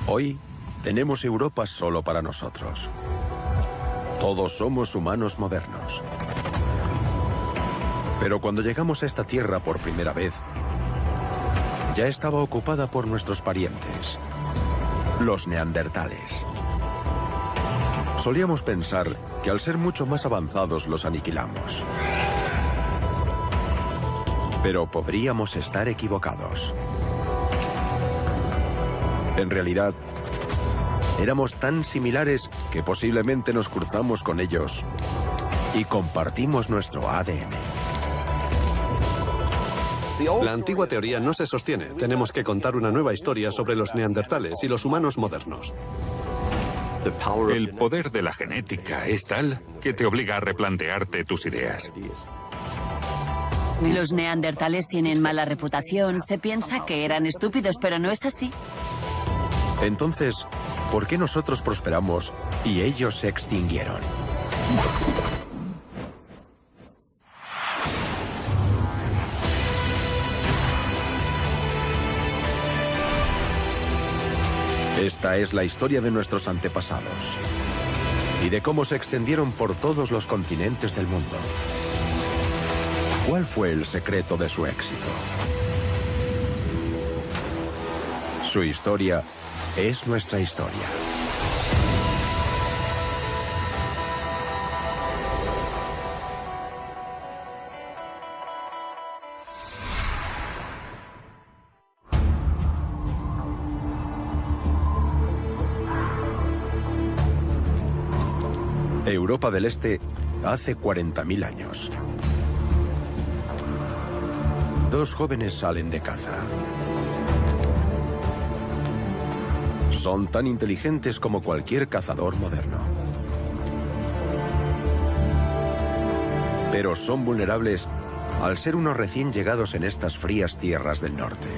Hoy tenemos Europa solo para nosotros. Todos somos humanos modernos. Pero cuando llegamos a esta tierra por primera vez, ya estaba ocupada por nuestros parientes, los neandertales. Solíamos pensar que al ser mucho más avanzados los aniquilamos. Pero podríamos estar equivocados. En realidad, éramos tan similares que posiblemente nos cruzamos con ellos y compartimos nuestro ADN. La antigua teoría no se sostiene. Tenemos que contar una nueva historia sobre los neandertales y los humanos modernos. El poder de la genética es tal que te obliga a replantearte tus ideas. Los neandertales tienen mala reputación. Se piensa que eran estúpidos, pero no es así. Entonces, ¿por qué nosotros prosperamos y ellos se extinguieron? Esta es la historia de nuestros antepasados y de cómo se extendieron por todos los continentes del mundo. ¿Cuál fue el secreto de su éxito? Su historia es nuestra historia. Europa del Este hace 40.000 años. Dos jóvenes salen de caza. Son tan inteligentes como cualquier cazador moderno. Pero son vulnerables al ser unos recién llegados en estas frías tierras del norte.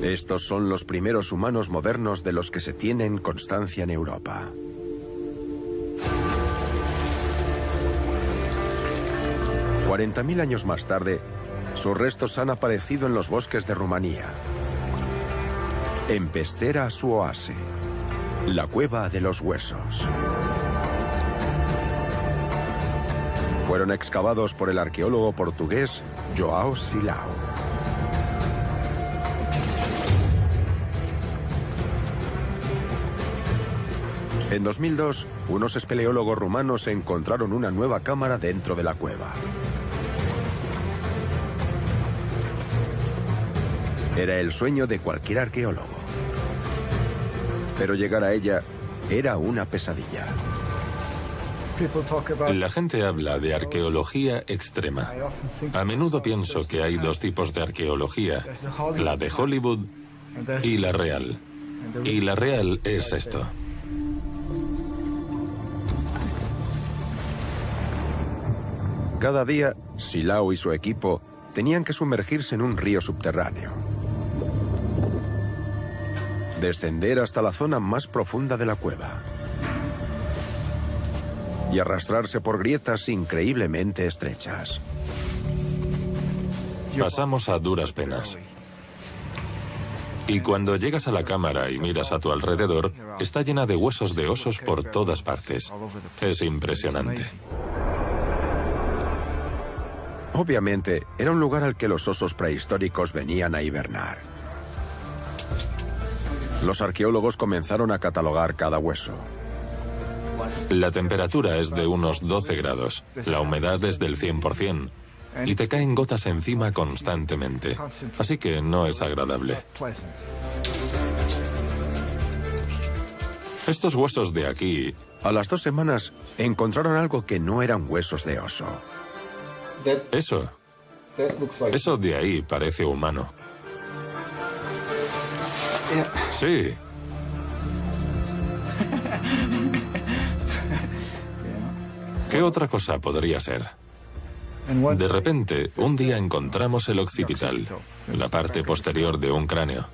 Estos son los primeros humanos modernos de los que se tienen constancia en Europa. $40.000 años más tarde, sus restos han aparecido en los bosques de Rumanía. En Pestera Suoase, la cueva de los huesos. Fueron excavados por el arqueólogo portugués João Silao. En 2002, unos espeleólogos rumanos encontraron una nueva cámara dentro de la cueva. Era el sueño de cualquier arqueólogo. Pero llegar a ella era una pesadilla. La gente habla de arqueología extrema. A menudo pienso que hay dos tipos de arqueología, la de Hollywood y la real. Y la real es esto. Cada día, Silao y su equipo tenían que sumergirse en un río subterráneo. Descender hasta la zona más profunda de la cueva. Y arrastrarse por grietas increíblemente estrechas. Pasamos a duras penas. Y cuando llegas a la cámara y miras a tu alrededor, está llena de huesos de osos por todas partes. Es impresionante. Obviamente, era un lugar al que los osos prehistóricos venían a hibernar. Los arqueólogos comenzaron a catalogar cada hueso. La temperatura es de unos 12 grados, la humedad es del 100%, y te caen gotas encima constantemente, así que no es agradable. Estos huesos de aquí... A las 2 semanas, encontraron algo que no eran huesos de oso. Eso de ahí parece humano. Sí. ¿Qué otra cosa podría ser? De repente, un día encontramos el occipital, la parte posterior de un cráneo.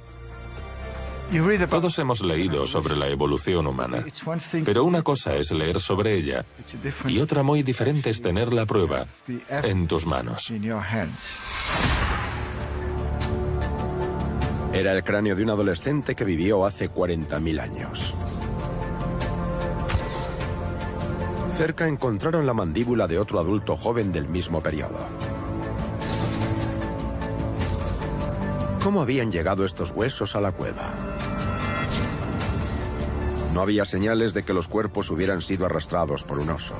Todos hemos leído sobre la evolución humana, pero una cosa es leer sobre ella y otra muy diferente es tener la prueba en tus manos. Era el cráneo de un adolescente que vivió hace 40.000 años. Cerca encontraron la mandíbula de otro adulto joven del mismo periodo. ¿Cómo habían llegado estos huesos a la cueva? No había señales de que los cuerpos hubieran sido arrastrados por un oso.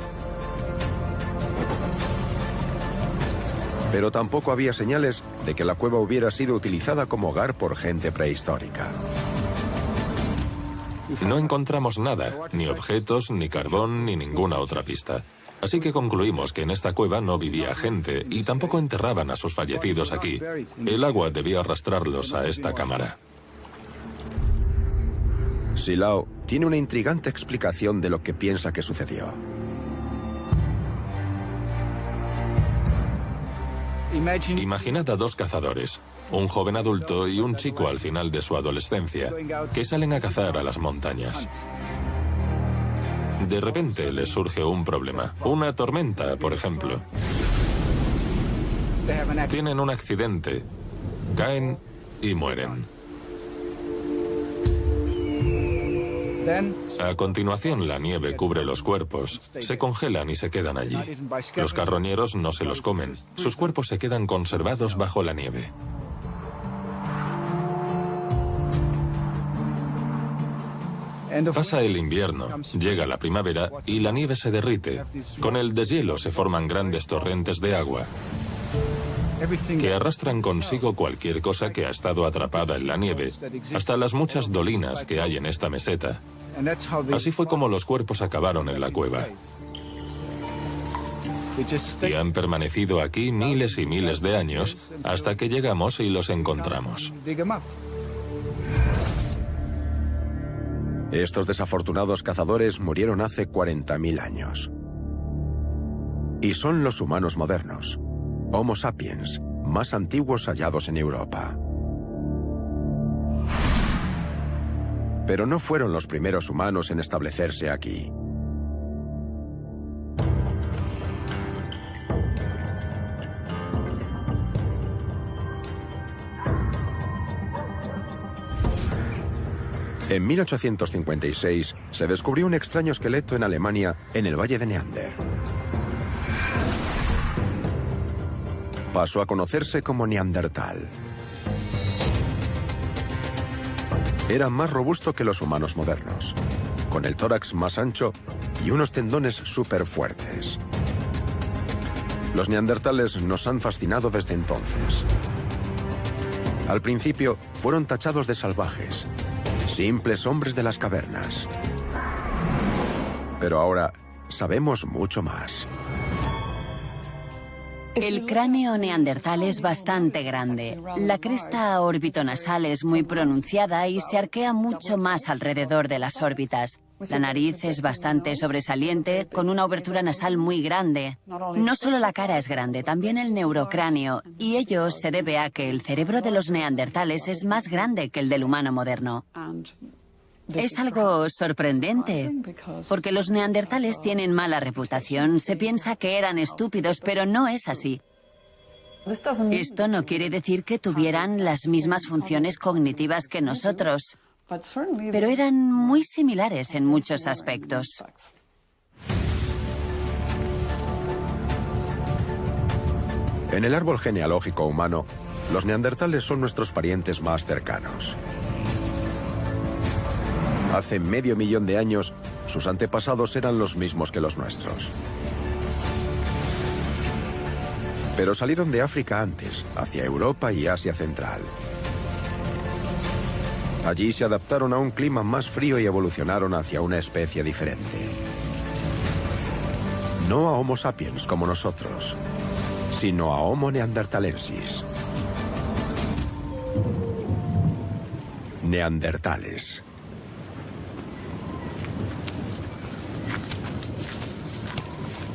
Pero tampoco había señales de que la cueva hubiera sido utilizada como hogar por gente prehistórica. No encontramos nada, ni objetos, ni carbón, ni ninguna otra pista. Así que concluimos que en esta cueva no vivía gente y tampoco enterraban a sus fallecidos aquí. El agua debía arrastrarlos a esta cámara. Silao tiene una intrigante explicación de lo que piensa que sucedió. Imaginad a dos cazadores, un joven adulto y un chico al final de su adolescencia, que salen a cazar a las montañas. De repente les surge un problema, una tormenta, por ejemplo. Tienen un accidente, caen y mueren. A continuación, la nieve cubre los cuerpos, se congelan y se quedan allí. Los carroñeros no se los comen, sus cuerpos se quedan conservados bajo la nieve. Pasa el invierno, llega la primavera y la nieve se derrite. Con el deshielo se forman grandes torrentes de agua que arrastran consigo cualquier cosa que ha estado atrapada en la nieve, hasta las muchas dolinas que hay en esta meseta. Así fue como los cuerpos acabaron en la cueva. Y han permanecido aquí miles y miles de años hasta que llegamos y los encontramos. Estos desafortunados cazadores murieron hace 40.000 años. Y son los humanos modernos, Homo sapiens, más antiguos hallados en Europa. Pero no fueron los primeros humanos en establecerse aquí. En 1856 se descubrió un extraño esqueleto en Alemania, en el Valle de Neander. Pasó a conocerse como Neandertal. Era más robusto que los humanos modernos, con el tórax más ancho y unos tendones súper fuertes. Los neandertales nos han fascinado desde entonces. Al principio fueron tachados de salvajes, simples hombres de las cavernas. Pero ahora sabemos mucho más. El cráneo neandertal es bastante grande. La cresta orbitonasal es muy pronunciada y se arquea mucho más alrededor de las órbitas. La nariz es bastante sobresaliente, con una abertura nasal muy grande. No solo la cara es grande, también el neurocráneo, y ello se debe a que el cerebro de los neandertales es más grande que el del humano moderno. Es algo sorprendente, porque los neandertales tienen mala reputación. Se piensa que eran estúpidos, pero no es así. Esto no quiere decir que tuvieran las mismas funciones cognitivas que nosotros, pero eran muy similares en muchos aspectos. En el árbol genealógico humano, los neandertales son nuestros parientes más cercanos. Hace medio millón de años, sus antepasados eran los mismos que los nuestros. Pero salieron de África antes, hacia Europa y Asia Central. Allí se adaptaron a un clima más frío y evolucionaron hacia una especie diferente. No a Homo sapiens como nosotros, sino a Homo neanderthalensis. Neandertales.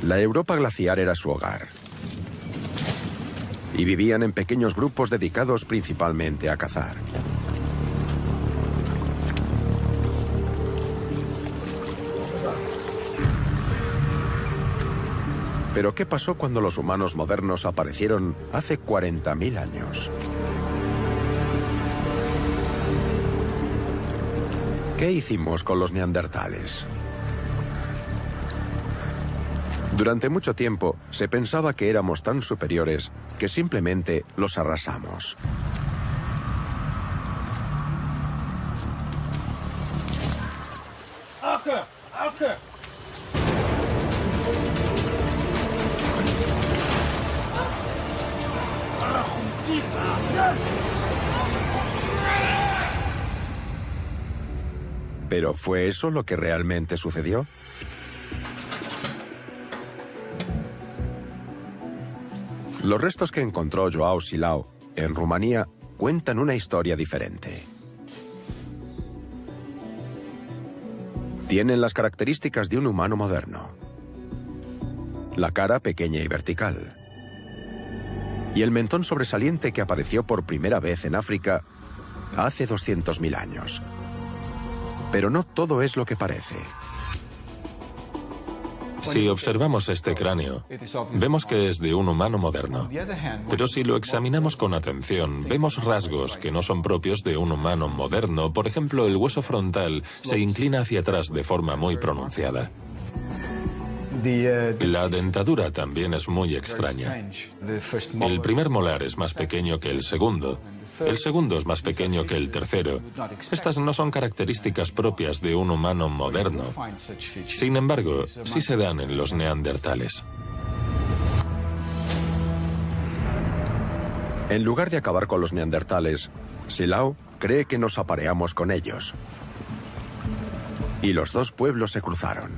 La Europa glaciar era su hogar. Y vivían en pequeños grupos dedicados principalmente a cazar. Pero ¿qué pasó cuando los humanos modernos aparecieron hace 40.000 años? ¿Qué hicimos con los neandertales? Durante mucho tiempo se pensaba que éramos tan superiores que simplemente los arrasamos. ¿Pero fue eso lo que realmente sucedió? Los restos que encontró Joao Silao en Rumanía cuentan una historia diferente. Tienen las características de un humano moderno. La cara pequeña y vertical. Y el mentón sobresaliente que apareció por primera vez en África hace 200.000 años. Pero no todo es lo que parece. Si observamos este cráneo, vemos que es de un humano moderno. Pero si lo examinamos con atención, vemos rasgos que no son propios de un humano moderno. Por ejemplo, el hueso frontal se inclina hacia atrás de forma muy pronunciada. La dentadura también es muy extraña. El primer molar es más pequeño que el segundo. El segundo es más pequeño que el tercero. Estas no son características propias de un humano moderno. Sin embargo, sí se dan en los neandertales. En lugar de acabar con los neandertales, Silao cree que nos apareamos con ellos. Y los dos pueblos se cruzaron.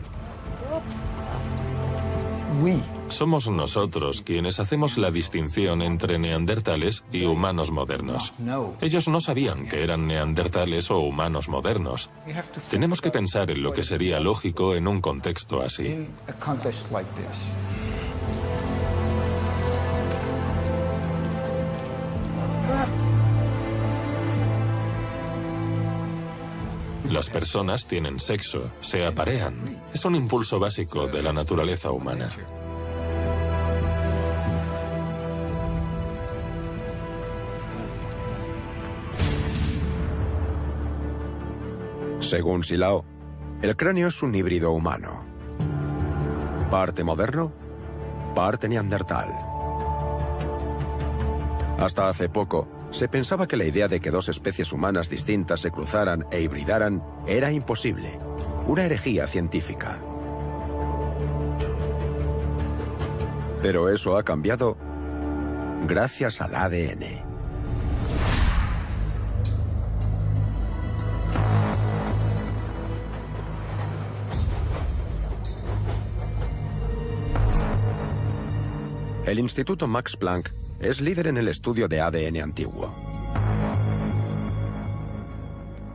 Somos nosotros quienes hacemos la distinción entre neandertales y humanos modernos. Ellos no sabían que eran neandertales o humanos modernos. Tenemos que pensar en lo que sería lógico en un contexto así. Las personas tienen sexo, se aparean. Es un impulso básico de la naturaleza humana. Según Silao, el cráneo es un híbrido humano. Parte moderno, parte neandertal. Hasta hace poco, se pensaba que la idea de que dos especies humanas distintas se cruzaran e hibridaran era imposible, una herejía científica. Pero eso ha cambiado gracias al ADN. El Instituto Max Planck es líder en el estudio de ADN antiguo.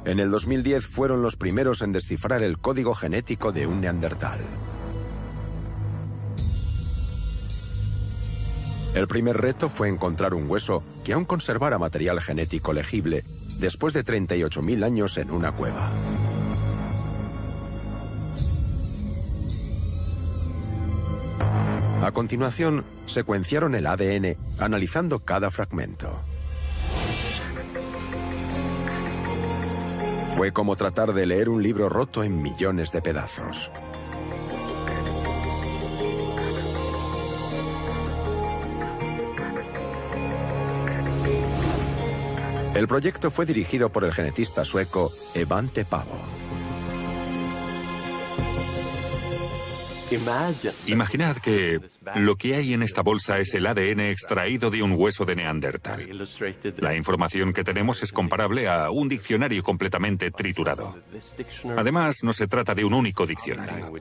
En el 2010 fueron los primeros en descifrar el código genético de un neandertal. El primer reto fue encontrar un hueso que aún conservara material genético legible después de 38.000 años en una cueva. A continuación, secuenciaron el ADN analizando cada fragmento. Fue como tratar de leer un libro roto en millones de pedazos. El proyecto fue dirigido por el genetista sueco Evante Pavo. Imaginad que lo que hay en esta bolsa es el ADN extraído de un hueso de neandertal. La información que tenemos es comparable a un diccionario completamente triturado. Además, no se trata de un único diccionario.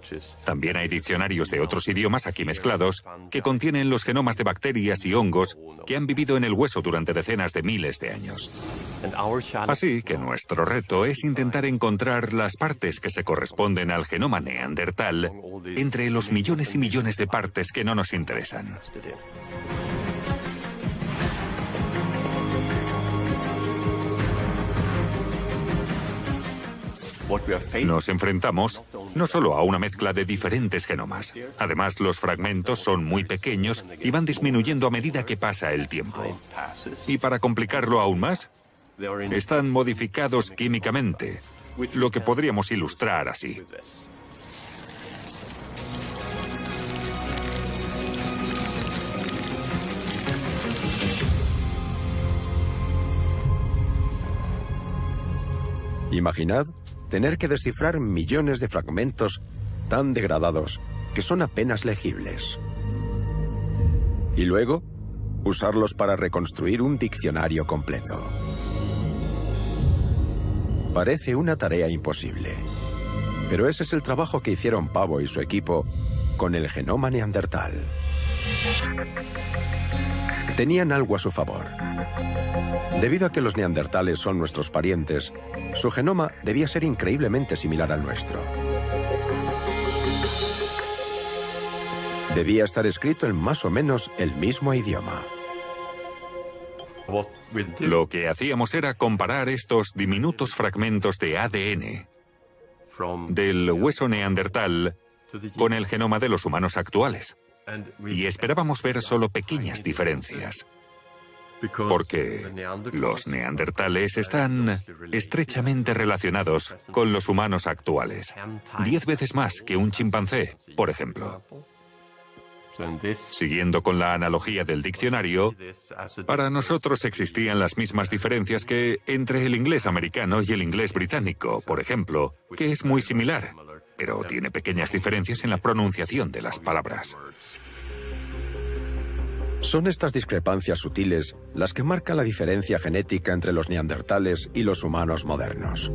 También hay diccionarios de otros idiomas aquí mezclados que contienen los genomas de bacterias y hongos que han vivido en el hueso durante decenas de miles de años. Así que nuestro reto es intentar encontrar las partes que se corresponden al genoma neandertal entre los millones y millones de partes que no nos interesan. Nos enfrentamos no solo a una mezcla de diferentes genomas. Además, los fragmentos son muy pequeños y van disminuyendo a medida que pasa el tiempo. Y para complicarlo aún más, están modificados químicamente, lo que podríamos ilustrar así. Imaginad tener que descifrar millones de fragmentos tan degradados que son apenas legibles. Y luego, usarlos para reconstruir un diccionario completo. Parece una tarea imposible. Pero ese es el trabajo que hicieron Pavo y su equipo con el genoma neandertal. Tenían algo a su favor. Debido a que los neandertales son nuestros parientes, su genoma debía ser increíblemente similar al nuestro. Debía estar escrito en más o menos el mismo idioma. Lo que hacíamos era comparar estos diminutos fragmentos de ADN del hueso neandertal con el genoma de los humanos actuales. Y esperábamos ver solo pequeñas diferencias. Porque los neandertales están estrechamente relacionados con los humanos actuales. 10 veces más que un chimpancé, por ejemplo. Siguiendo con la analogía del diccionario, para nosotros existían las mismas diferencias que entre el inglés americano y el inglés británico, por ejemplo, que es muy similar, pero tiene pequeñas diferencias en la pronunciación de las palabras. Son estas discrepancias sutiles las que marcan la diferencia genética entre los neandertales y los humanos modernos.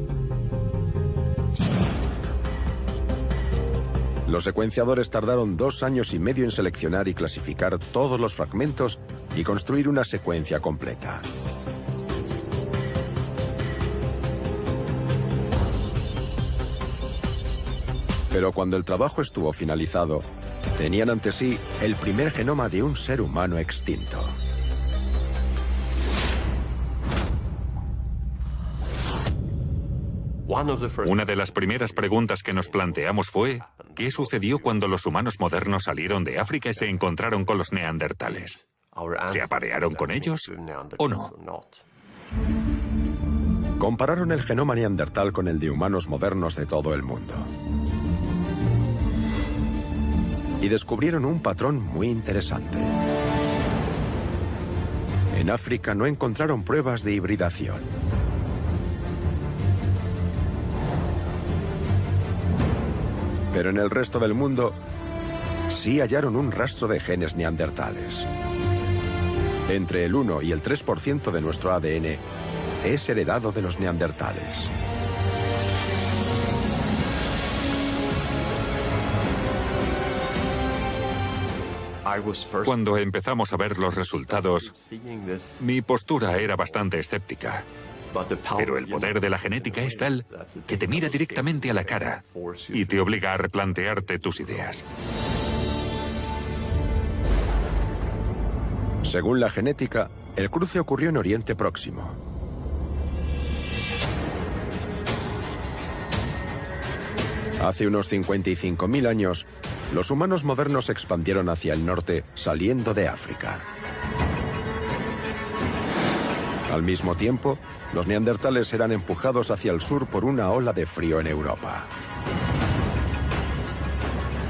Los secuenciadores tardaron 2 años y medio en seleccionar y clasificar todos los fragmentos y construir una secuencia completa. Pero cuando el trabajo estuvo finalizado, tenían ante sí el primer genoma de un ser humano extinto. Una de las primeras preguntas que nos planteamos fue, ¿qué sucedió cuando los humanos modernos salieron de África y se encontraron con los neandertales? ¿Se aparearon con ellos o no? Compararon el genoma neandertal con el de humanos modernos de todo el mundo. Y descubrieron un patrón muy interesante. En África no encontraron pruebas de hibridación. Pero en el resto del mundo sí hallaron un rastro de genes neandertales. Entre el 1 y el 3% de nuestro ADN es heredado de los neandertales. Cuando empezamos a ver los resultados, mi postura era bastante escéptica. Pero el poder de la genética es tal que te mira directamente a la cara y te obliga a replantearte tus ideas. Según la genética, el cruce ocurrió en Oriente Próximo. Hace unos 55.000 años, los humanos modernos se expandieron hacia el norte, saliendo de África. Al mismo tiempo, los neandertales eran empujados hacia el sur por una ola de frío en Europa.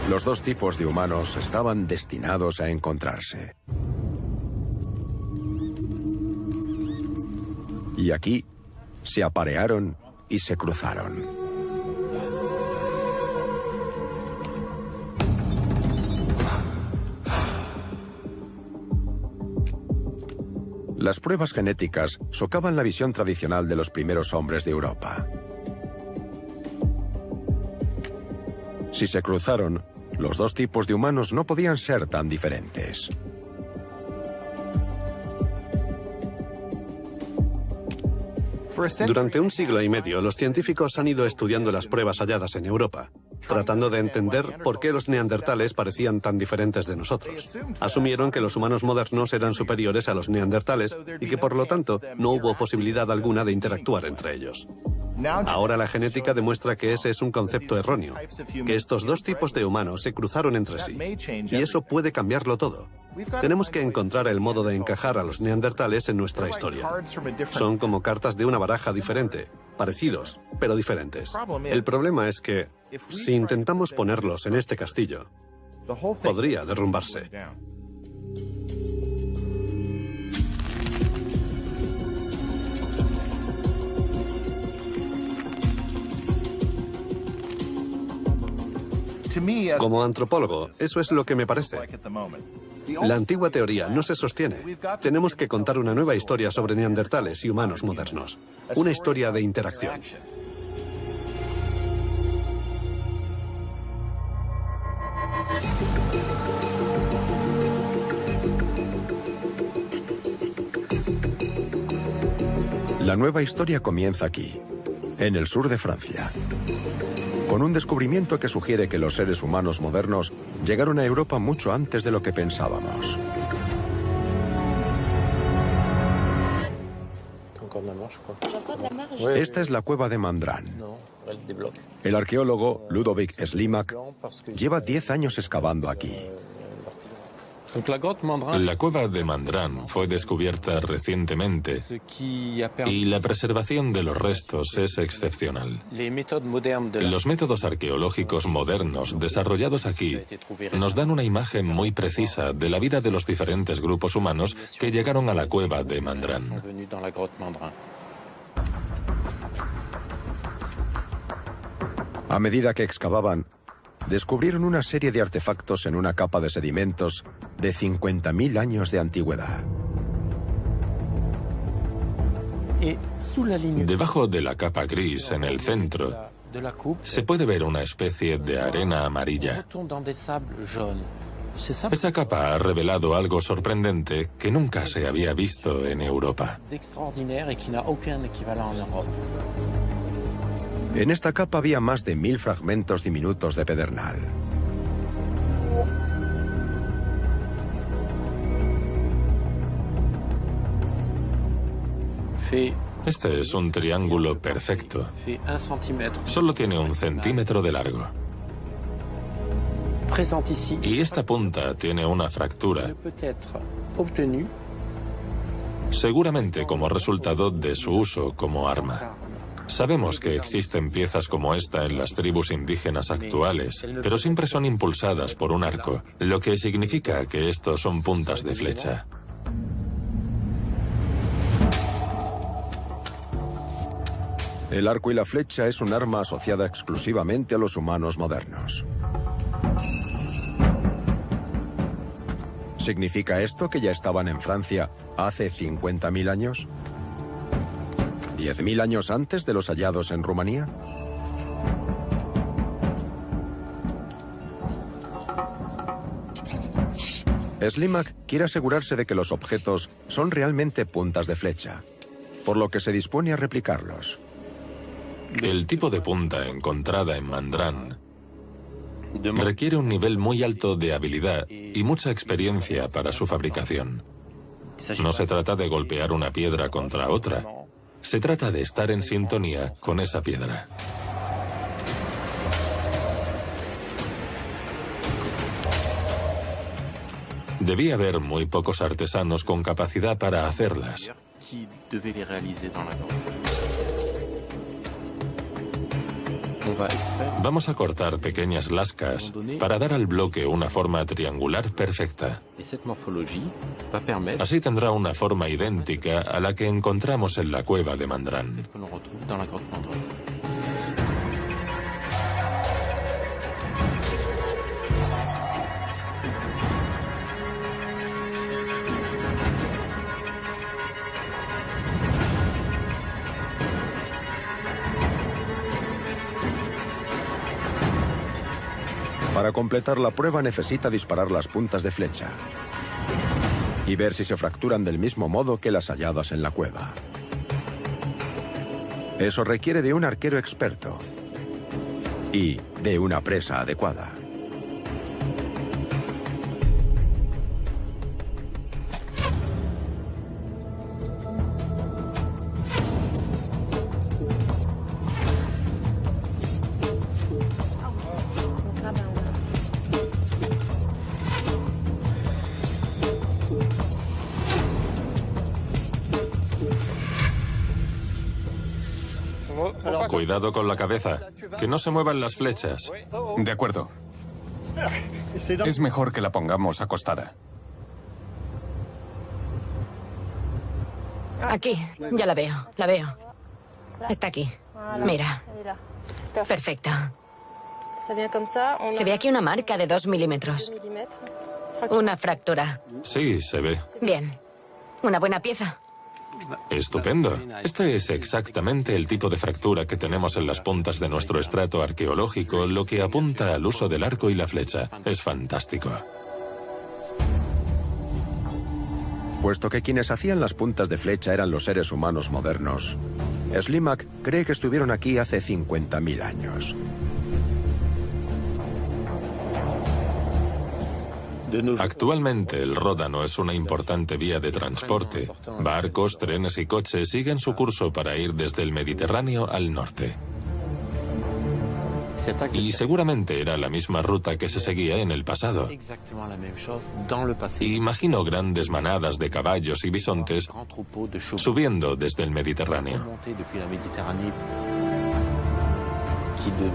Los dos tipos de humanos estaban destinados a encontrarse. Y aquí se aparearon y se cruzaron. Las pruebas genéticas socavan la visión tradicional de los primeros hombres de Europa. Si se cruzaron, los dos tipos de humanos no podían ser tan diferentes. Durante un siglo y medio, los científicos han ido estudiando las pruebas halladas en Europa, tratando de entender por qué los neandertales parecían tan diferentes de nosotros. Asumieron que los humanos modernos eran superiores a los neandertales y que por lo tanto no hubo posibilidad alguna de interactuar entre ellos. Ahora la genética demuestra que ese es un concepto erróneo, que estos dos tipos de humanos se cruzaron entre sí. Y eso puede cambiarlo todo. Tenemos que encontrar el modo de encajar a los neandertales en nuestra historia. Son como cartas de una baraja diferente, parecidos, pero diferentes. El problema es que, si intentamos ponerlos en este castillo, podría derrumbarse. Como antropólogo, eso es lo que me parece. La antigua teoría no se sostiene. Tenemos que contar una nueva historia sobre neandertales y humanos modernos. Una historia de interacción. La nueva historia comienza aquí, en el sur de Francia, con un descubrimiento que sugiere que los seres humanos modernos llegaron a Europa mucho antes de lo que pensábamos. Esta es la cueva de Mandran. El arqueólogo Ludovic Slimak lleva 10 años excavando aquí. La cueva de Mandran fue descubierta recientemente y la preservación de los restos es excepcional. Los métodos arqueológicos modernos desarrollados aquí nos dan una imagen muy precisa de la vida de los diferentes grupos humanos que llegaron a la cueva de Mandran. A medida que excavaban, descubrieron una serie de artefactos en una capa de sedimentos de 50.000 años de antigüedad. Debajo de la capa gris en el centro se puede ver una especie de arena amarilla. Esa capa ha revelado algo sorprendente que nunca se había visto en Europa. En esta capa había más de 1000 fragmentos diminutos de pedernal. Este es un triángulo perfecto. Solo tiene 1 centímetro de largo. Y esta punta tiene una fractura, seguramente como resultado de su uso como arma. Sabemos que existen piezas como esta en las tribus indígenas actuales, pero siempre son impulsadas por un arco, lo que significa que estos son puntas de flecha. El arco y la flecha es un arma asociada exclusivamente a los humanos modernos. ¿Significa esto que ya estaban en Francia hace 50.000 años? ¿10.000 años antes de los hallados en Rumanía? Slimak quiere asegurarse de que los objetos son realmente puntas de flecha, por lo que se dispone a replicarlos. El tipo de punta encontrada en Mandran requiere un nivel muy alto de habilidad y mucha experiencia para su fabricación. No se trata de golpear una piedra contra otra. Se trata de estar en sintonía con esa piedra. Debía haber muy pocos artesanos con capacidad para hacerlas. Vamos a cortar pequeñas lascas para dar al bloque una forma triangular perfecta. Así tendrá una forma idéntica a la que encontramos en la cueva de Mandran. Para completar la prueba necesita disparar las puntas de flecha y ver si se fracturan del mismo modo que las halladas en la cueva. Eso requiere de un arquero experto y de una presa adecuada. Cuidado con la cabeza. Que no se muevan las flechas. De acuerdo. Es mejor que la pongamos acostada. Aquí, ya la veo, la veo. Está aquí. Mira. Perfecto. Se ve aquí una marca de 2 milímetros. Una fractura. Sí, se ve. Bien. Una buena pieza. Estupendo. Este es exactamente el tipo de fractura que tenemos en las puntas de nuestro estrato arqueológico, lo que apunta al uso del arco y la flecha. Es fantástico. Puesto que quienes hacían las puntas de flecha eran los seres humanos modernos, Slimak cree que estuvieron aquí hace 50.000 años. Actualmente el Ródano es una importante vía de transporte. Barcos, trenes y coches siguen su curso para ir desde el Mediterráneo al norte. Y seguramente era la misma ruta que se seguía en el pasado. Imagino grandes manadas de caballos y bisontes subiendo desde el Mediterráneo.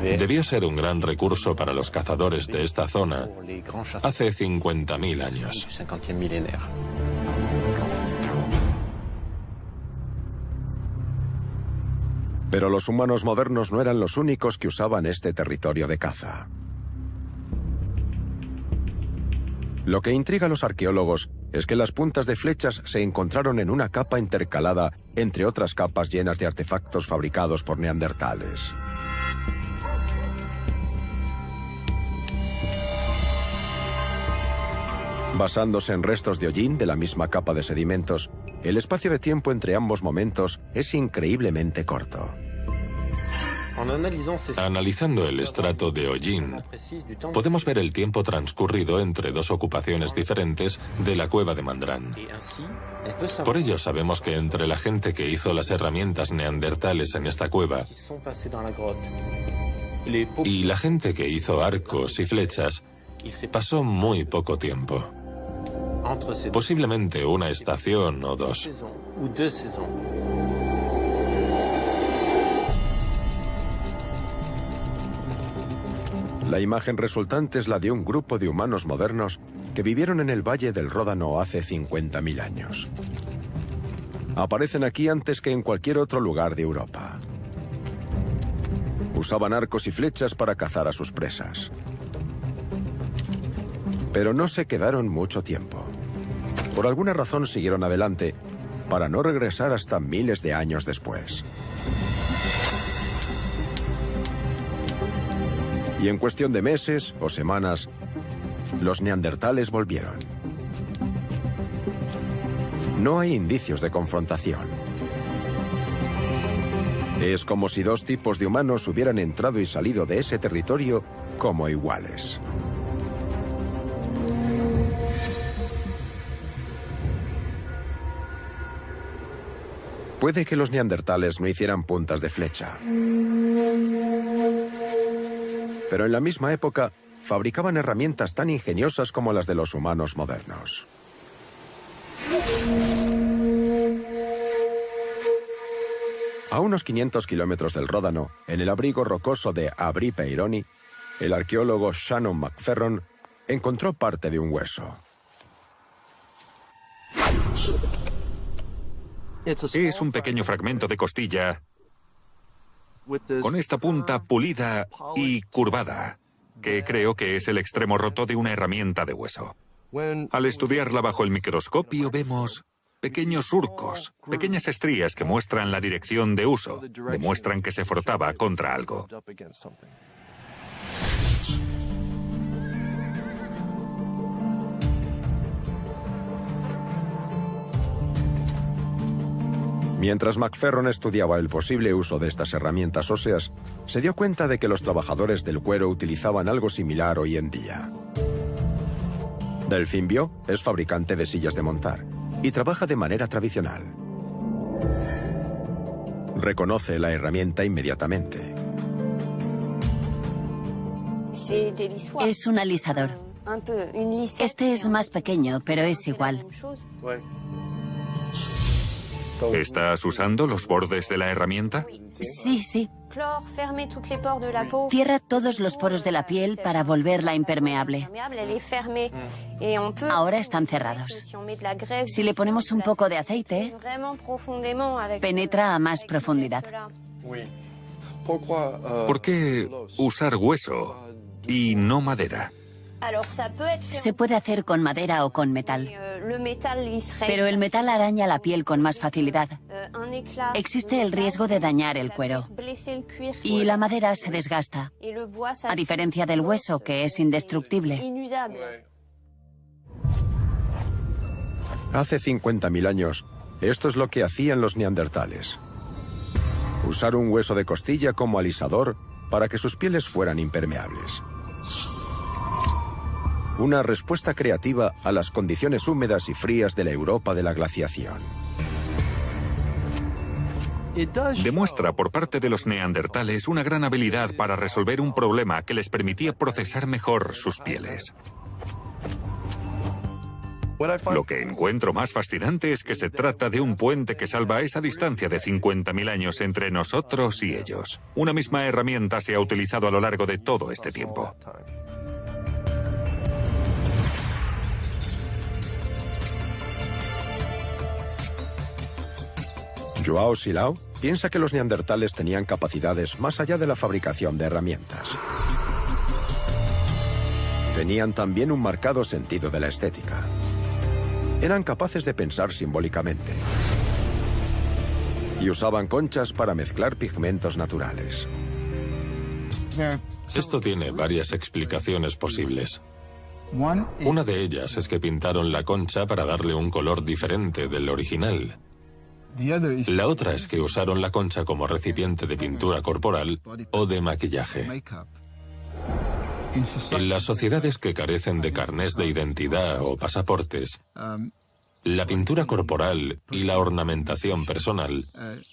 Debió ser un gran recurso para los cazadores de esta zona hace 50.000 años. Pero los humanos modernos no eran los únicos que usaban este territorio de caza. Lo que intriga a los arqueólogos es que las puntas de flechas se encontraron en una capa intercalada entre otras capas llenas de artefactos fabricados por neandertales. Basándose en restos de hollín de la misma capa de sedimentos, el espacio de tiempo entre ambos momentos es increíblemente corto. Analizando el estrato de hollín, podemos ver el tiempo transcurrido entre dos ocupaciones diferentes de la cueva de Mandrán. Por ello sabemos que entre la gente que hizo las herramientas neandertales en esta cueva y la gente que hizo arcos y flechas, pasó muy poco tiempo. Posiblemente una estación o dos. La imagen resultante es la de un grupo de humanos modernos que vivieron en el Valle del Ródano hace 50.000 años. Aparecen aquí antes que en cualquier otro lugar de Europa. Usaban arcos y flechas para cazar a sus presas. Pero no se quedaron mucho tiempo. Por alguna razón siguieron adelante, para no regresar hasta miles de años después. Y en cuestión de meses o semanas, los neandertales volvieron. No hay indicios de confrontación. Es como si dos tipos de humanos hubieran entrado y salido de ese territorio como iguales. Puede que los neandertales no hicieran puntas de flecha. Pero en la misma época, fabricaban herramientas tan ingeniosas como las de los humanos modernos. A unos 500 kilómetros del Ródano, en el abrigo rocoso de Abri Peironi, el arqueólogo Shannon McFerron encontró parte de un hueso. Es un pequeño fragmento de costilla con esta punta pulida y curvada, que creo que es el extremo roto de una herramienta de hueso. Al estudiarla bajo el microscopio vemos pequeños surcos, pequeñas estrías que muestran la dirección de uso, demuestran que se frotaba contra algo. Mientras McFerron estudiaba el posible uso de estas herramientas óseas, se dio cuenta de que los trabajadores del cuero utilizaban algo similar hoy en día. Delphine Bio es fabricante de sillas de montar y trabaja de manera tradicional. Reconoce la herramienta inmediatamente. Es un alisador. Este es más pequeño, pero es igual. ¿Estás usando los bordes de la herramienta? Sí, sí. Cierra todos los poros de la piel para volverla impermeable. Ahora están cerrados. Si le ponemos un poco de aceite, penetra a más profundidad. ¿Por qué usar hueso y no madera? Se puede hacer con madera o con metal, pero el metal araña la piel con más facilidad. Existe el riesgo de dañar el cuero y la madera se desgasta, a diferencia del hueso, que es indestructible. Hace 50.000 años, esto es lo que hacían los neandertales. Usar un hueso de costilla como alisador para que sus pieles fueran impermeables. Una respuesta creativa a las condiciones húmedas y frías de la Europa de la glaciación. Demuestra por parte de los neandertales una gran habilidad para resolver un problema que les permitía procesar mejor sus pieles. Lo que encuentro más fascinante es que se trata de un puente que salva esa distancia de 50.000 años entre nosotros y ellos. Una misma herramienta se ha utilizado a lo largo de todo este tiempo. Joao Silao piensa que los neandertales tenían capacidades más allá de la fabricación de herramientas. Tenían también un marcado sentido de la estética. Eran capaces de pensar simbólicamente. Y usaban conchas para mezclar pigmentos naturales. Esto tiene varias explicaciones posibles. Una de ellas es que pintaron la concha para darle un color diferente del original. La otra es que usaron la concha como recipiente de pintura corporal o de maquillaje. En las sociedades que carecen de carnés de identidad o pasaportes, la pintura corporal y la ornamentación personal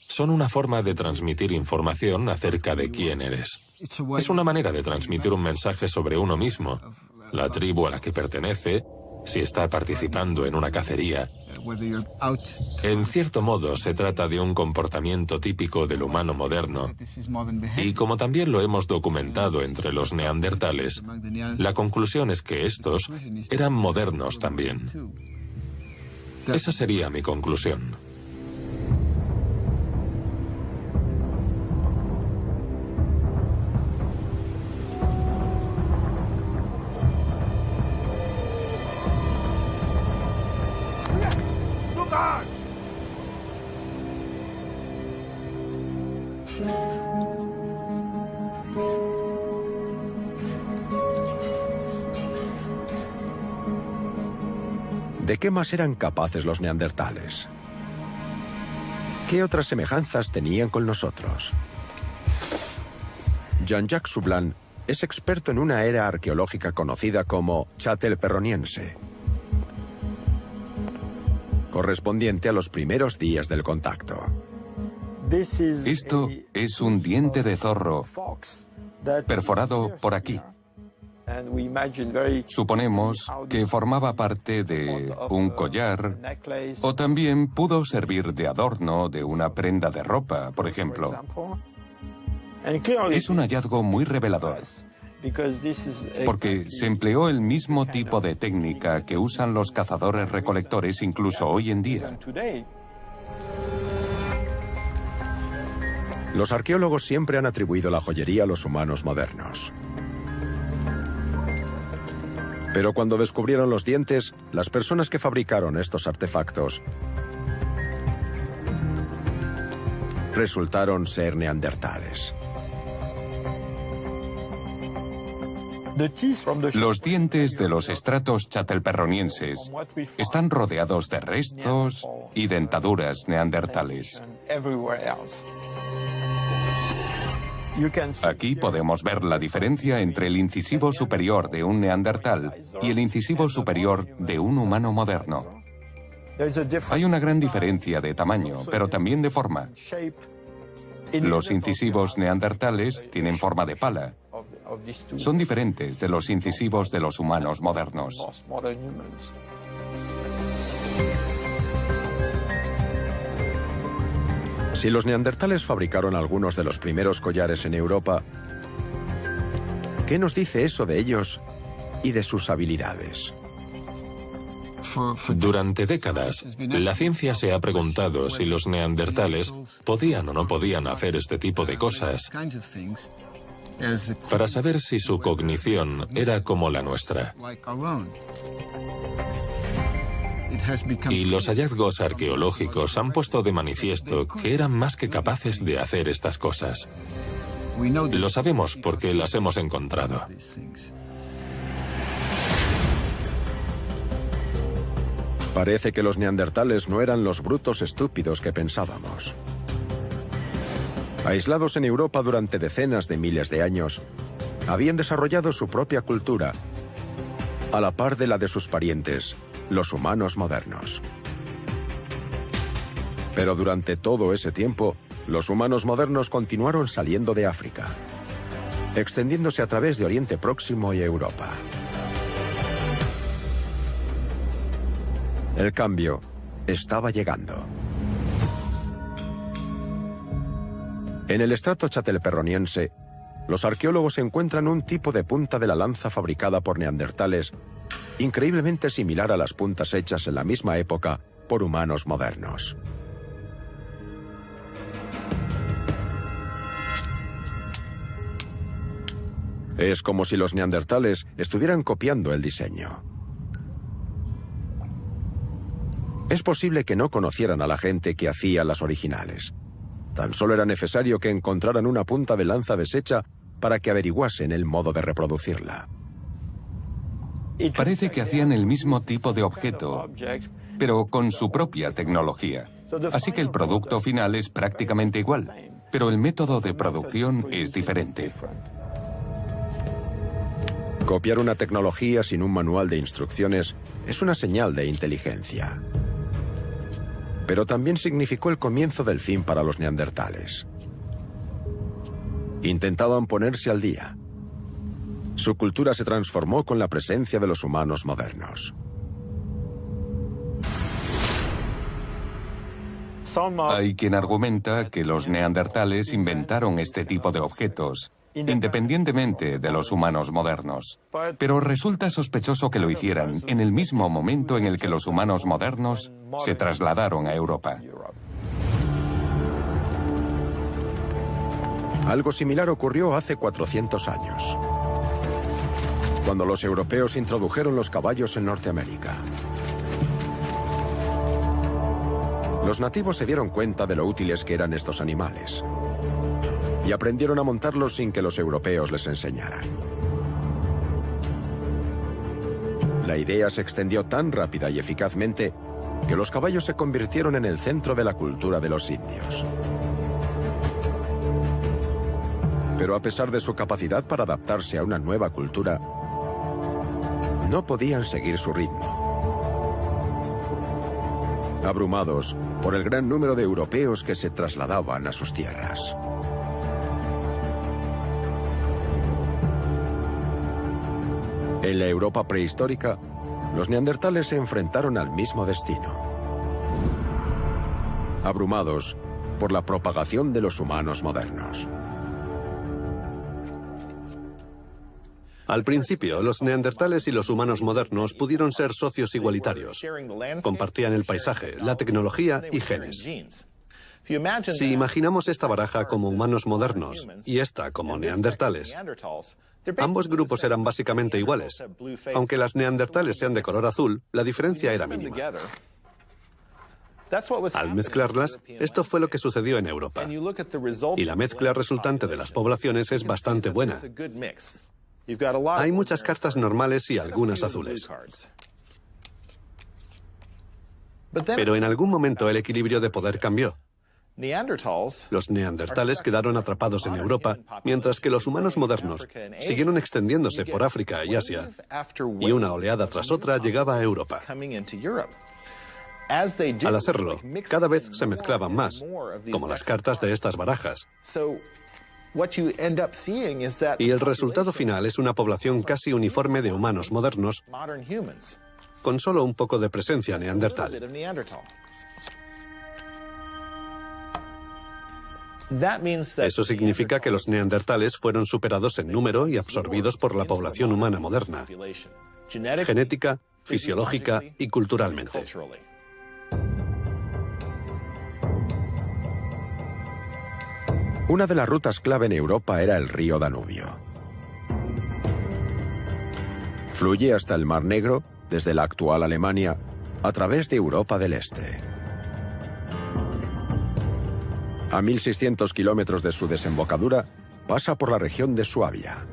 son una forma de transmitir información acerca de quién eres. Es una manera de transmitir un mensaje sobre uno mismo, la tribu a la que pertenece, si está participando en una cacería. En cierto modo, se trata de un comportamiento típico del humano moderno. Y como también lo hemos documentado entre los neandertales, la conclusión es que estos eran modernos también. Esa sería mi conclusión. ¿De qué más eran capaces los neandertales? ¿Qué otras semejanzas tenían con nosotros? Jean-Jacques Soublin es experto en una era arqueológica conocida como Châtel-Perroniense, correspondiente a los primeros días del contacto. Esto es un diente de zorro perforado por aquí. Suponemos que formaba parte de un collar o también pudo servir de adorno de una prenda de ropa, por ejemplo. Es un hallazgo muy revelador, porque se empleó el mismo tipo de técnica que usan los cazadores-recolectores incluso hoy en día. Los arqueólogos siempre han atribuido la joyería a los humanos modernos. Pero cuando descubrieron los dientes, las personas que fabricaron estos artefactos resultaron ser neandertales. Los dientes de los estratos châtel-perronienses están rodeados de restos y dentaduras neandertales. Aquí podemos ver la diferencia entre el incisivo superior de un neandertal y el incisivo superior de un humano moderno. Hay una gran diferencia de tamaño, pero también de forma. Los incisivos neandertales tienen forma de pala. Son diferentes de los incisivos de los humanos modernos. Si los neandertales fabricaron algunos de los primeros collares en Europa, ¿qué nos dice eso de ellos y de sus habilidades? Durante décadas, la ciencia se ha preguntado si los neandertales podían o no podían hacer este tipo de cosas para saber si su cognición era como la nuestra. Y los hallazgos arqueológicos han puesto de manifiesto que eran más que capaces de hacer estas cosas. Lo sabemos porque las hemos encontrado. Parece que los neandertales no eran los brutos estúpidos que pensábamos. Aislados en Europa durante decenas de miles de años, habían desarrollado su propia cultura, a la par de la de sus parientes, los humanos modernos. Pero durante todo ese tiempo, los humanos modernos continuaron saliendo de África, extendiéndose a través de Oriente Próximo y Europa. El cambio estaba llegando. En el estrato chatelperroniense, los arqueólogos encuentran un tipo de punta de la lanza fabricada por neandertales increíblemente similar a las puntas hechas en la misma época por humanos modernos. Es como si los neandertales estuvieran copiando el diseño. Es posible que no conocieran a la gente que hacía las originales. Tan solo era necesario que encontraran una punta de lanza deshecha para que averiguasen el modo de reproducirla. Parece que hacían el mismo tipo de objeto, pero con su propia tecnología. Así que el producto final es prácticamente igual, pero el método de producción es diferente. Copiar una tecnología sin un manual de instrucciones es una señal de inteligencia. Pero también significó el comienzo del fin para los neandertales. Intentaban ponerse al día. Su cultura se transformó con la presencia de los humanos modernos. Hay quien argumenta que los neandertales inventaron este tipo de objetos, independientemente de los humanos modernos. Pero resulta sospechoso que lo hicieran en el mismo momento en el que los humanos modernos se trasladaron a Europa. Algo similar ocurrió hace 400 años, cuando los europeos introdujeron los caballos en Norteamérica. Los nativos se dieron cuenta de lo útiles que eran estos animales y aprendieron a montarlos sin que los europeos les enseñaran. La idea se extendió tan rápida y eficazmente que los caballos se convirtieron en el centro de la cultura de los indios. Pero a pesar de su capacidad para adaptarse a una nueva cultura, no podían seguir su ritmo. Abrumados por el gran número de europeos que se trasladaban a sus tierras. En la Europa prehistórica, los neandertales se enfrentaron al mismo destino. Abrumados por la propagación de los humanos modernos. Al principio, los neandertales y los humanos modernos pudieron ser socios igualitarios. Compartían el paisaje, la tecnología y genes. Si imaginamos esta baraja como humanos modernos y esta como neandertales, ambos grupos eran básicamente iguales. Aunque las neandertales sean de color azul, la diferencia era mínima. Al mezclarlas, esto fue lo que sucedió en Europa. Y la mezcla resultante de las poblaciones es bastante buena. Hay muchas cartas normales y algunas azules. Pero en algún momento el equilibrio de poder cambió. Los neandertales quedaron atrapados en Europa, mientras que los humanos modernos siguieron extendiéndose por África y Asia, y una oleada tras otra llegaba a Europa. Al hacerlo, cada vez se mezclaban más, como las cartas de estas barajas. Y el resultado final es una población casi uniforme de humanos modernos, con solo un poco de presencia neandertal. Eso significa que los neandertales fueron superados en número y absorbidos por la población humana moderna, genética, fisiológica y culturalmente. Una de las rutas clave en Europa era el río Danubio. Fluye hasta el Mar Negro, desde la actual Alemania, a través de Europa del Este. A 1.600 kilómetros de su desembocadura, pasa por la región de Suabia.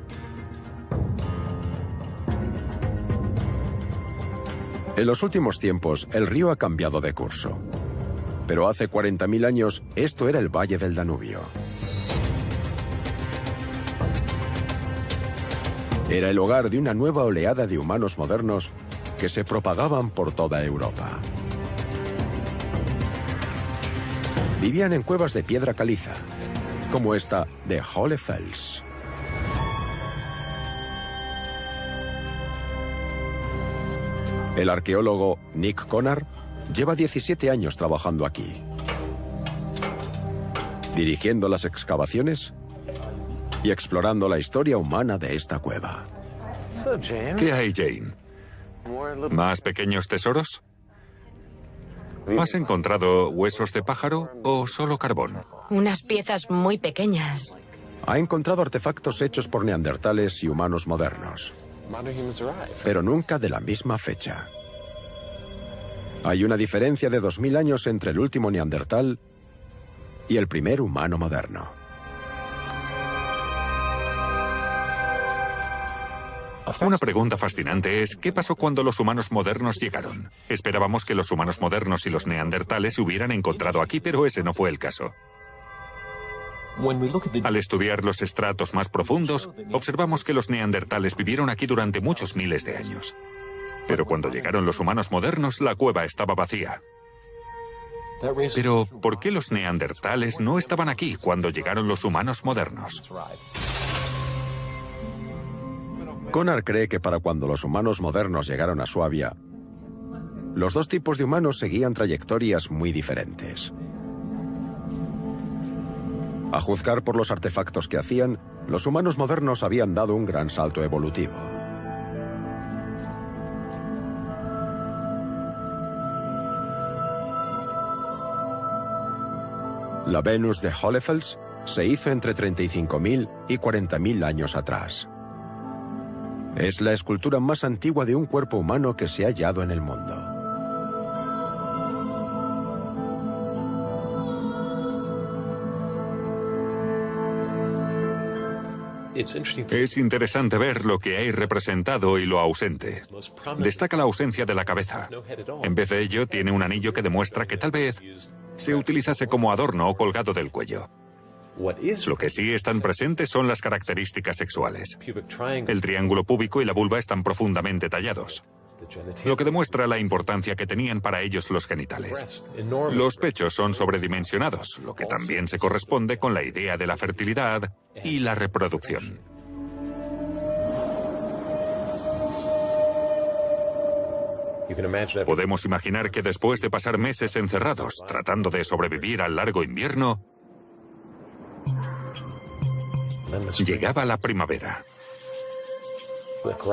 En los últimos tiempos, el río ha cambiado de curso. Pero hace 40.000 años, esto era el Valle del Danubio. Era el hogar de una nueva oleada de humanos modernos que se propagaban por toda Europa. Vivían en cuevas de piedra caliza, como esta de Hohlefels. El arqueólogo Nick Conard lleva 17 años trabajando aquí, dirigiendo las excavaciones y explorando la historia humana de esta cueva. ¿Qué hay, Jane? ¿Más pequeños tesoros? ¿Has encontrado huesos de pájaro o solo carbón? Unas piezas muy pequeñas. Ha encontrado artefactos hechos por neandertales y humanos modernos, pero nunca de la misma fecha. Hay una diferencia de 2000 años entre el último neandertal y el primer humano moderno. Una pregunta fascinante es, ¿qué pasó cuando los humanos modernos llegaron? Esperábamos que los humanos modernos y los neandertales se hubieran encontrado aquí, pero ese no fue el caso. Al estudiar los estratos más profundos, observamos que los neandertales vivieron aquí durante muchos miles de años. Pero cuando llegaron los humanos modernos, la cueva estaba vacía. Pero, ¿por qué los neandertales no estaban aquí cuando llegaron los humanos modernos? Conard cree que para cuando los humanos modernos llegaron a Suabia, los dos tipos de humanos seguían trayectorias muy diferentes. A juzgar por los artefactos que hacían, los humanos modernos habían dado un gran salto evolutivo. La Venus de Hohlefels se hizo entre 35.000 y 40.000 años atrás. Es la escultura más antigua de un cuerpo humano que se ha hallado en el mundo. Es interesante ver lo que hay representado y lo ausente. Destaca la ausencia de la cabeza. En vez de ello, tiene un anillo que demuestra que tal vez se utilizase como adorno o colgado del cuello. Lo que sí están presentes son las características sexuales. El triángulo púbico y la vulva están profundamente tallados, lo que demuestra la importancia que tenían para ellos los genitales. Los pechos son sobredimensionados, lo que también se corresponde con la idea de la fertilidad y la reproducción. Podemos imaginar que después de pasar meses encerrados, tratando de sobrevivir al largo invierno, llegaba la primavera.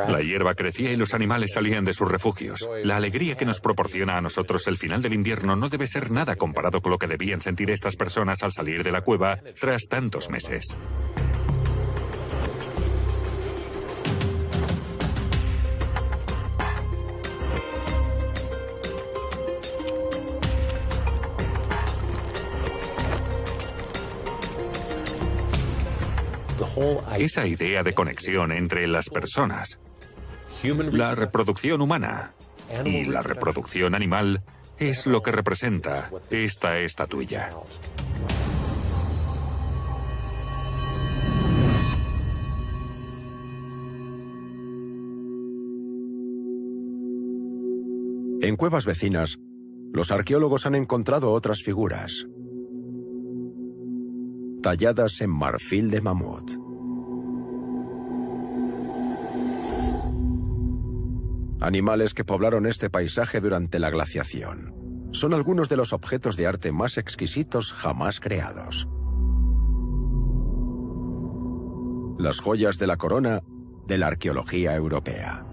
La hierba crecía y los animales salían de sus refugios. La alegría que nos proporciona a nosotros el final del invierno no debe ser nada comparado con lo que debían sentir estas personas al salir de la cueva tras tantos meses. Esa idea de conexión entre las personas, la reproducción humana y la reproducción animal, es lo que representa esta estatuilla. En cuevas vecinas, los arqueólogos han encontrado otras figuras, talladas en marfil de mamut. Animales que poblaron este paisaje durante la glaciación. Son algunos de los objetos de arte más exquisitos jamás creados. las joyas de la corona de la arqueología europea.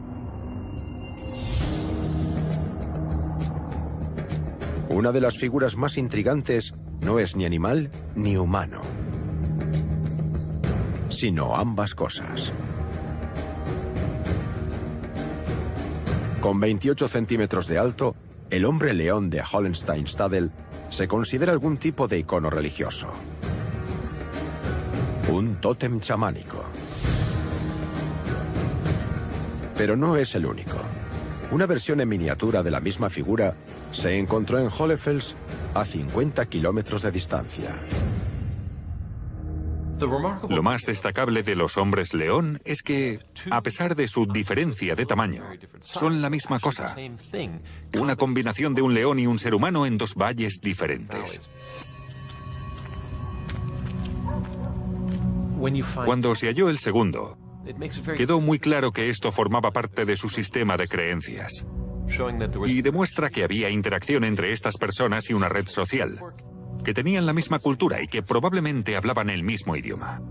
Una de las figuras más intrigantes no es ni animal ni humano, sino ambas cosas. Con 28 centímetros de alto, el hombre león de Hohenstein-Stadel se considera algún tipo de icono religioso. Un tótem chamánico. Pero no es el único. Una versión en miniatura de la misma figura se encontró en Hohlefels a 50 kilómetros de distancia. Lo más destacable de los hombres león es que, a pesar de su diferencia de tamaño, son la misma cosa. Una combinación de un león y un ser humano en dos valles diferentes. Cuando se halló el segundo, quedó muy claro que esto formaba parte de su sistema de creencias. Y demuestra que había interacción entre estas personas y una red social, que tenían la misma cultura y que probablemente hablaban el mismo idioma.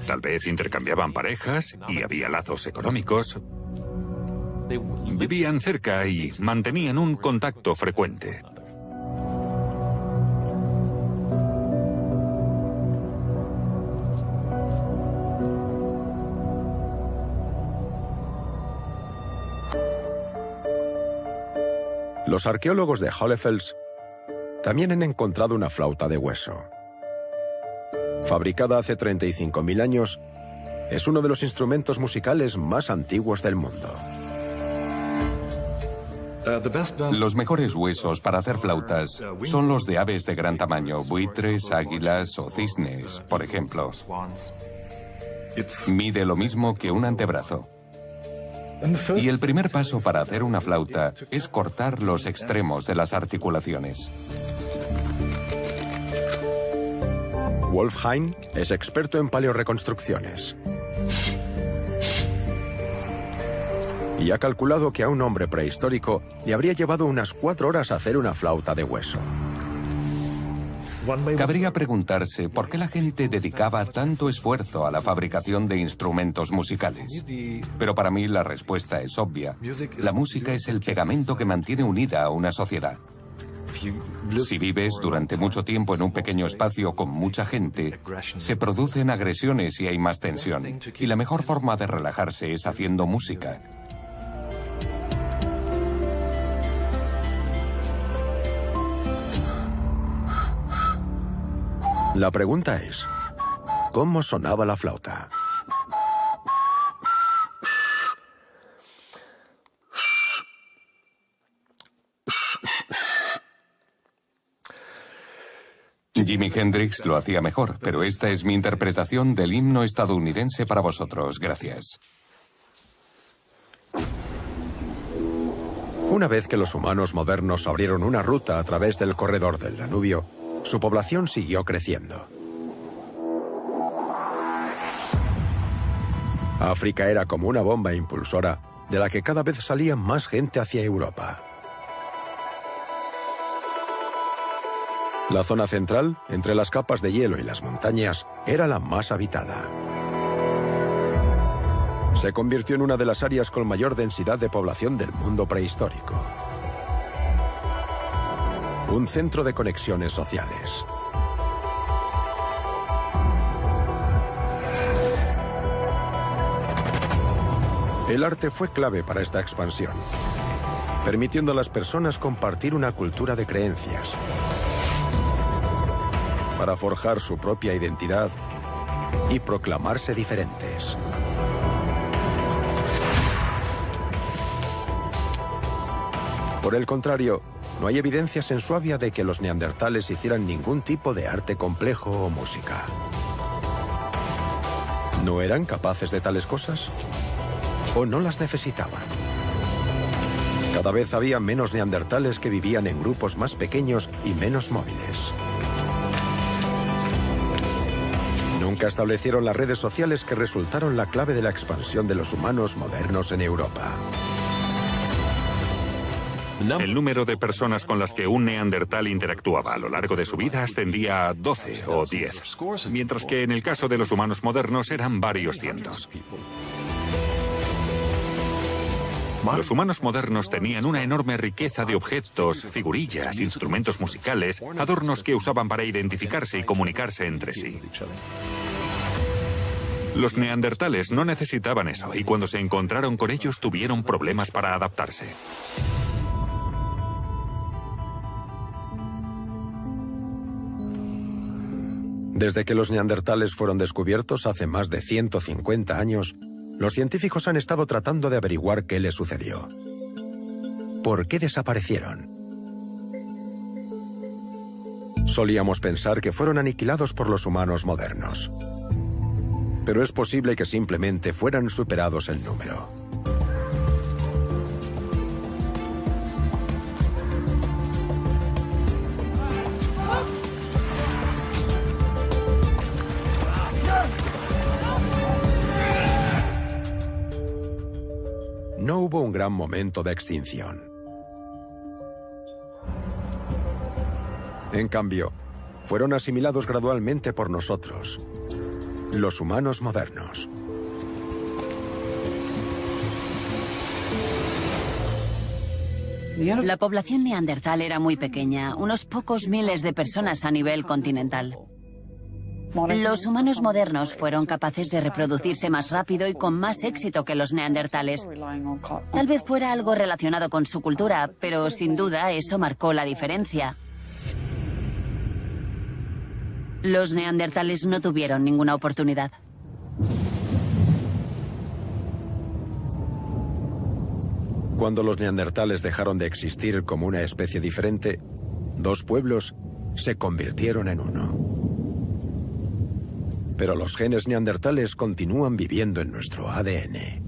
Tal vez intercambiaban parejas y había lazos económicos. Vivían cerca y mantenían un contacto frecuente. Los arqueólogos de Hohlefels también han encontrado una flauta de hueso. Fabricada hace 35.000 años, es uno de los instrumentos musicales más antiguos del mundo. Los mejores huesos para hacer flautas son los de aves de gran tamaño, buitres, águilas o cisnes, por ejemplo. Mide lo mismo que un antebrazo. Y el primer paso para hacer una flauta es cortar los extremos de las articulaciones. Wolfheim es experto en paleorreconstrucciones. Y ha calculado que a un hombre prehistórico le habría llevado unas 4 horas hacer una flauta de hueso. Cabría preguntarse por qué la gente dedicaba tanto esfuerzo a la fabricación de instrumentos musicales. Pero para mí la respuesta es obvia. La música es el pegamento que mantiene unida a una sociedad. Si vives durante mucho tiempo en un pequeño espacio con mucha gente, se producen agresiones y hay más tensión. Y la mejor forma de relajarse es haciendo música. La pregunta es, ¿cómo sonaba la flauta? Jimi Hendrix lo hacía mejor, pero esta es mi interpretación del himno estadounidense para vosotros. Gracias. Una vez que los humanos modernos abrieron una ruta a través del corredor del Danubio, su población siguió creciendo. África era como una bomba impulsora de la que cada vez salía más gente hacia Europa. La zona central, entre las capas de hielo y las montañas, era la más habitada. Se convirtió en una de las áreas con mayor densidad de población del mundo prehistórico. Un centro de conexiones sociales. El arte fue clave para esta expansión, permitiendo a las personas compartir una cultura de creencias, para forjar su propia identidad y proclamarse diferentes. Por el contrario, no hay evidencias en Suabia de que los neandertales hicieran ningún tipo de arte complejo o música. ¿No eran capaces de tales cosas? ¿O no las necesitaban? Cada vez había menos neandertales que vivían en grupos más pequeños y menos móviles. Nunca establecieron las redes sociales que resultaron la clave de la expansión de los humanos modernos en Europa. El número de personas con las que un neandertal interactuaba a lo largo de su vida ascendía a 12 o 10, mientras que en el caso de los humanos modernos eran varios cientos. Los humanos modernos tenían una enorme riqueza de objetos, figurillas, instrumentos musicales, adornos que usaban para identificarse y comunicarse entre sí. Los neandertales no necesitaban eso y cuando se encontraron con ellos tuvieron problemas para adaptarse. Desde que los neandertales fueron descubiertos hace más de 150 años, los científicos han estado tratando de averiguar qué les sucedió. ¿Por qué desaparecieron? Solíamos pensar que fueron aniquilados por los humanos modernos. Pero es posible que simplemente fueran superados en número. No hubo un gran momento de extinción. En cambio, fueron asimilados gradualmente por nosotros, los humanos modernos. La población neandertal era muy pequeña, unos pocos miles de personas a nivel continental. Los humanos modernos fueron capaces de reproducirse más rápido y con más éxito que los neandertales. Tal vez fuera algo relacionado con su cultura, pero sin duda eso marcó la diferencia. Los neandertales no tuvieron ninguna oportunidad. Cuando los neandertales dejaron de existir como una especie diferente, dos pueblos se convirtieron en uno. Pero los genes neandertales continúan viviendo en nuestro ADN.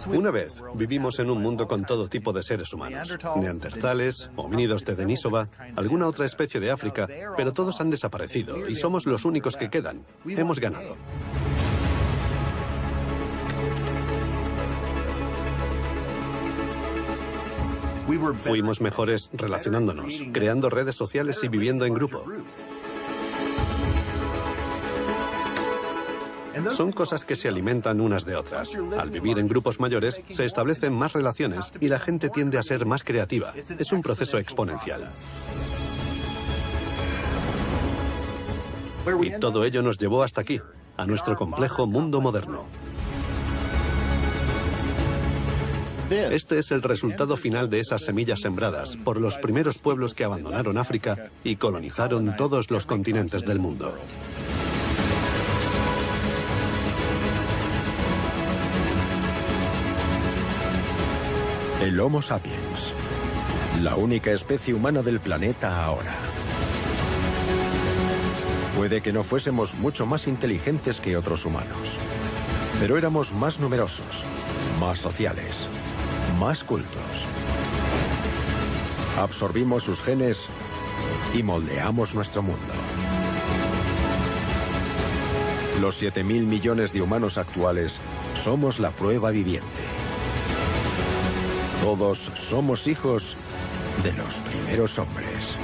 Una vez vivimos en un mundo con todo tipo de seres humanos. Neandertales, homínidos de Denisova, alguna otra especie de África, pero todos han desaparecido y somos los únicos que quedan. Hemos ganado. Fuimos mejores relacionándonos, creando redes sociales y viviendo en grupo. Son cosas que se alimentan unas de otras. Al vivir en grupos mayores, se establecen más relaciones y la gente tiende a ser más creativa. Es un proceso exponencial. Y todo ello nos llevó hasta aquí, a nuestro complejo mundo moderno. Este es el resultado final de esas semillas sembradas por los primeros pueblos que abandonaron África y colonizaron todos los continentes del mundo. El Homo sapiens, la única especie humana del planeta ahora. Puede que no fuésemos mucho más inteligentes que otros humanos, pero éramos más numerosos, más sociales, más cultos. Absorbimos sus genes y moldeamos nuestro mundo. Los 7.000 millones de humanos actuales somos la prueba viviente. Todos somos hijos de los primeros hombres.